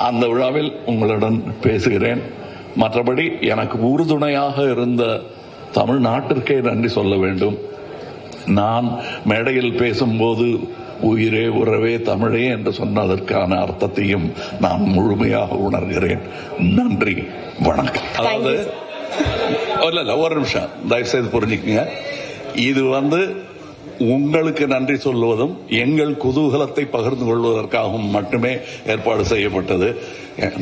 அந்த விழாவில் உங்களுடன் பேசுகிறேன். மற்றபடி எனக்கு உறுதுணையாக இருந்த தமிழ்நாட்டிற்கே நன்றி சொல்ல வேண்டும். நான் மேடையில் பேசும்போது உயிரே உறவே தமிழே என்று சொன்னதற்கான அர்த்தத்தையும் நான் முழுமையாக உணர்கிறேன். நன்றி, வணக்கம். அதாவது ஒரு நிமிஷம் தயவு செய்து புரிஞ்சுக்கங்க. இது உங்களுக்கு நன்றி சொல்லுவதும் எங்கள் குதூகலத்தை பகிர்ந்து கொள்வதற்காகவும் மட்டுமே ஏற்பாடு செய்யப்பட்டது.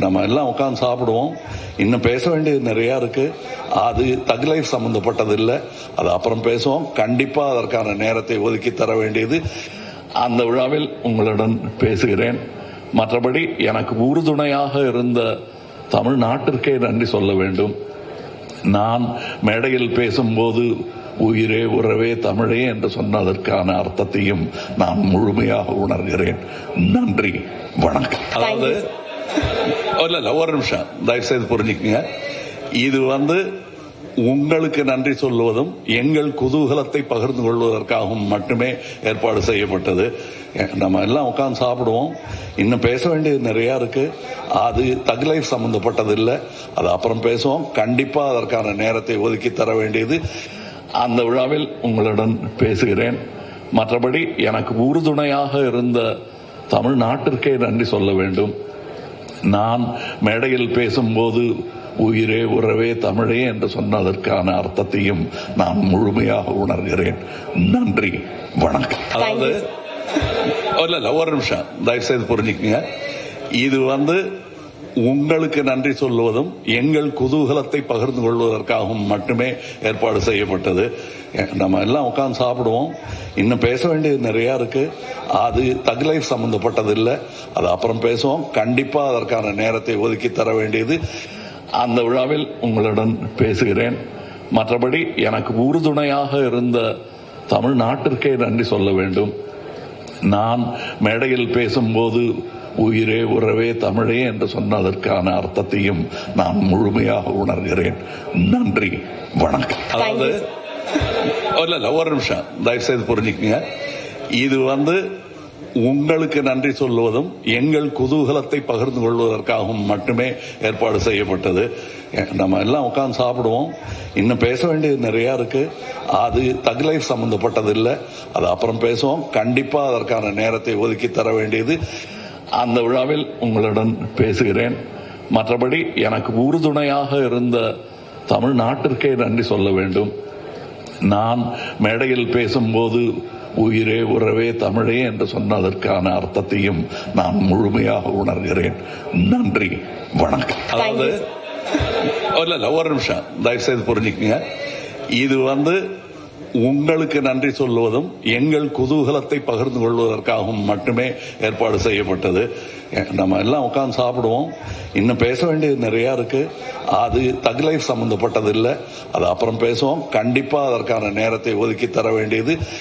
நம்ம எல்லாம் உட்கார்ந்து சாப்பிடுவோம். இன்னும் பேச வேண்டியது நிறைய இருக்கு. அது தக் லைஃப் சம்பந்தப்பட்டது இல்லை. அது அப்புறம் பேசுவோம். கண்டிப்பா அதற்கான நேரத்தை ஒதுக்கி தர வேண்டியது. அந்த விழாவில் உங்களுடன் பேசுகிறேன். மற்றபடி எனக்கு உறுதுணையாக இருந்த தமிழ்நாட்டிற்கே நன்றி சொல்ல வேண்டும். நான் மேடையில் பேசும்போது உயிரே உறவே தமிழே என்று சொன்னதற்கான அர்த்தத்தையும் நான் முழுமையாக உணர்கிறேன். நன்றி, வணக்கம். அதாவது ஒரு நிமிஷம் தயவு செய்து புரிஞ்சுக்கங்க. இது உங்களுக்கு நன்றி சொல்லுவதும் எங்கள் குதூகலத்தை பகிர்ந்து கொள்வதற்காகவும் மட்டுமே ஏற்பாடு செய்யப்பட்டது. நம்ம எல்லாம் உட்கார்ந்து சாப்பிடுவோம். இன்னும் பேச வேண்டியது நிறைய இருக்கு. அது தக் லைஃப் சம்பந்தப்பட்டது இல்லை. அது அப்புறம் பேசுவோம். கண்டிப்பா அதற்கான நேரத்தை ஒதுக்கி தர வேண்டியது. அந்த விழாவில் உங்களுடன் பேசுகிறேன். மற்றபடி எனக்கு உறுதுணையாக இருந்த தமிழ்நாட்டிற்கே நன்றி சொல்ல வேண்டும். நான் மேடையில் பேசும்போது உயிரே உறவே தமிழே என்று சொன்னதற்கான அர்த்தத்தையும் நான் முழுமையாக உணர்கிறேன். நன்றி, வணக்கம். அதாவது ஒரு நிமிஷம் தயவு செய்து புரிஞ்சுக்கங்க. இது உங்களுக்கு நன்றி சொல்லுவதும் எங்கள் குதூகலத்தை பகிர்ந்து கொள்வதற்காகவும் மட்டுமே ஏற்பாடு செய்யப்பட்டது. நம்ம எல்லாம் உட்கார்ந்து சாப்பிடுவோம். இன்னும் பேச வேண்டியது நிறைய இருக்கு. அது தக் லைஃப் சம்பந்தப்பட்டது இல்லை. அது அப்புறம் பேசுவோம். கண்டிப்பா அதற்கான நேரத்தை ஒதுக்கி தர வேண்டியது. அந்த விழாவில் உங்களுடன் பேசுகிறேன். மற்றபடி எனக்கு உறுதுணையாக இருந்த தமிழ்நாட்டிற்கே நன்றி சொல்ல வேண்டும். நான் மேடையில் பேசும்போது உயிரே உறவே தமிழே என்று சொன்னதற்கான அர்த்தத்தையும் நான் முழுமையாக உணர்கிறேன். நன்றி, வணக்கம். அதாவது ஒரு நிமிஷம் தயவு செய்து புரிஞ்சுக்கங்க. இது உங்களுக்கு நன்றி சொல்லுவதும் எங்கள் குதூகலத்தை பகிர்ந்து கொள்வதற்காகவும் மட்டுமே ஏற்பாடு செய்யப்பட்டது. நம்ம எல்லாம் உட்கார்ந்து சாப்பிடுவோம். இன்னும் பேச வேண்டியது நிறைய இருக்கு. அது தக் லைஃப் சம்பந்தப்பட்டது இல்லை. அது அப்புறம் பேசுவோம். கண்டிப்பா அதற்கான நேரத்தை ஒதுக்கி தர வேண்டியது. அந்த விழாவில் உங்களுடன் பேசுகிறேன். மற்றபடி எனக்கு உறுதுணையாக இருந்த தமிழ்நாட்டிற்கே நன்றி சொல்ல வேண்டும். நான் மேடையில் பேசும்போது உயிரே உறவே தமிழே என்று சொன்னதற்கான அர்த்தத்தையும் நான் முழுமையாக உணர்கிறேன். நன்றி, வணக்கம். அதாவது ஒரு நிமிஷம் தயவு செய்து புரிஞ்சுக்கங்க. இது உங்களுக்கு நன்றி சொல்லுவதும் எங்கள் குதூகலத்தை பகிர்ந்து கொள்வதற்காகவும் மட்டுமே ஏற்பாடு செய்யப்பட்டது. நம்ம எல்லாம் உட்கார்ந்து சாப்பிடுவோம். இன்னும் பேச வேண்டியது நிறைய இருக்கு. அது தக் லைஃப் சம்பந்தப்பட்டது இல்லை. அது அப்புறம் பேசுவோம். கண்டிப்பா அதற்கான நேரத்தை ஒதுக்கி தர வேண்டியது.